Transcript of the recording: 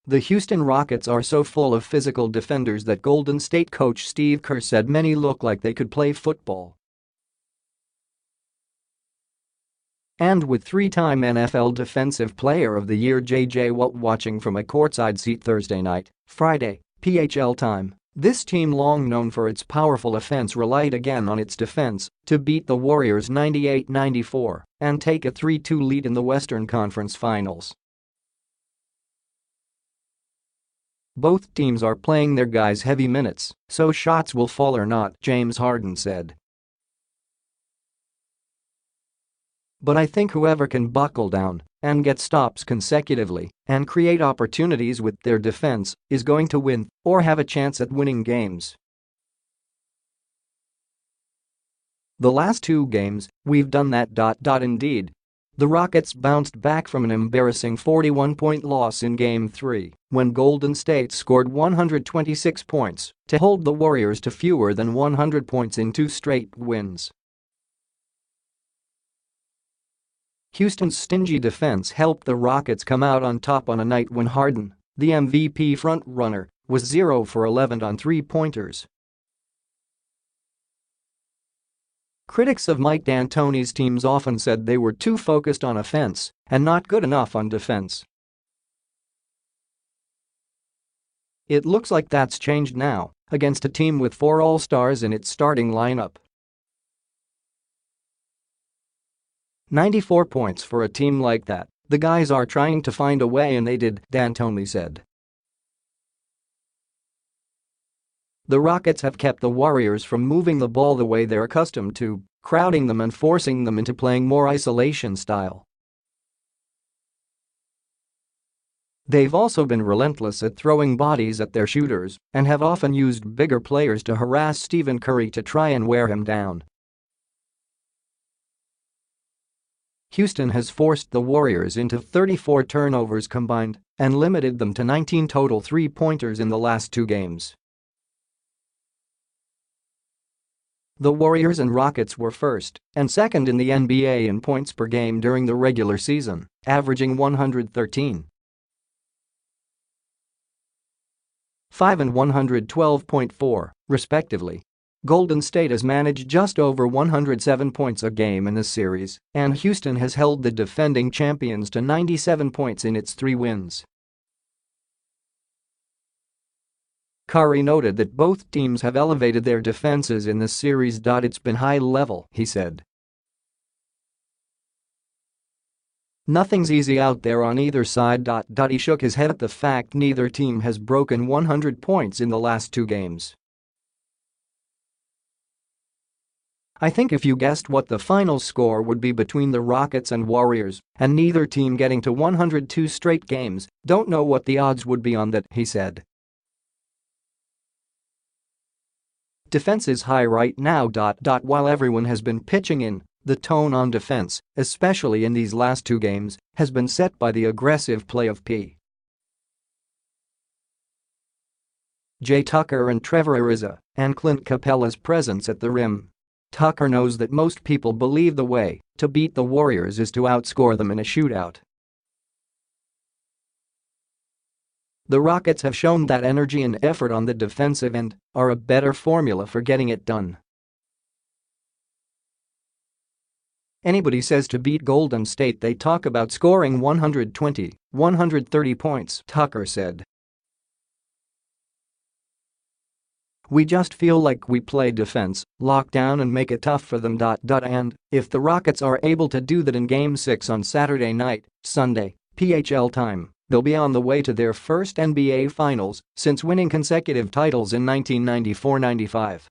The Houston Rockets are so full of physical defenders that Golden State coach Steve Kerr said many look like they could play football. And with three-time NFL Defensive Player of the Year J.J. Watt watching from a courtside seat Thursday night, Friday, PHL time, this team, long known for its powerful offense, relied again on its defense to beat the Warriors 98-94 and take a 3-2 lead in the Western Conference Finals. Both teams are playing their guys heavy minutes, so shots will fall or not, James Harden said. But I think whoever can buckle down and get stops consecutively and create opportunities with their defense is going to win or have a chance at winning games. The last two games, we've done that. Indeed. The Rockets bounced back from an embarrassing 41-point loss in Game 3 when Golden State scored 126 points to hold the Warriors to fewer than 100 points in two straight wins. Houston's stingy defense helped the Rockets come out on top on a night when Harden, the MVP front-runner, was 0 for 11 on three-pointers. Critics of Mike D'Antoni's teams often said they were too focused on offense and not good enough on defense. It looks like that's changed now against a team with 4 All-Stars in its starting lineup. 94 points for a team like that. The guys are trying to find a way, and they did, D'Antoni said. The Rockets have kept the Warriors from moving the ball the way they're accustomed to, crowding them and forcing them into playing more isolation style. They've also been relentless at throwing bodies at their shooters and have often used bigger players to harass Steve Kerr to try and wear him down. Houston has forced the Warriors into 34 turnovers combined and limited them to 19 total three-pointers in the last two games. The Warriors and Rockets were first and second in the NBA in points per game during the regular season, averaging 113.5 and 112.4, respectively. Golden State has managed just over 107 points a game in this series, and Houston has held the defending champions to 97 points in its 3 wins. Curry noted that both teams have elevated their defenses in this series. It's been high level, he said. Nothing's easy out there on either side. He shook his head at the fact neither team has broken 100 points in the last 2 games. I think if you guessed what the final score would be between the Rockets and Warriors, and neither team getting to 102 straight games, don't know what the odds would be on that, he said. Defense is high right now. While everyone has been pitching in, the tone on defense, especially in these last 2 games, has been set by the aggressive play of P.J. Tucker and Trevor Ariza and Clint Capella's presence at the rim. Tucker knows that most people believe the way to beat the Warriors is to outscore them in a shootout. The Rockets have shown that energy and effort on the defensive end are a better formula for getting it done. Anybody says to beat Golden State they talk about scoring 120, 130 points, Tucker said. We just feel like we play defense, lock down and make it tough for them. And if the Rockets are able to do that in Game 6 on Saturday night, Sunday, PHL time, they'll be on the way to their first NBA Finals since winning consecutive titles in 1994-95.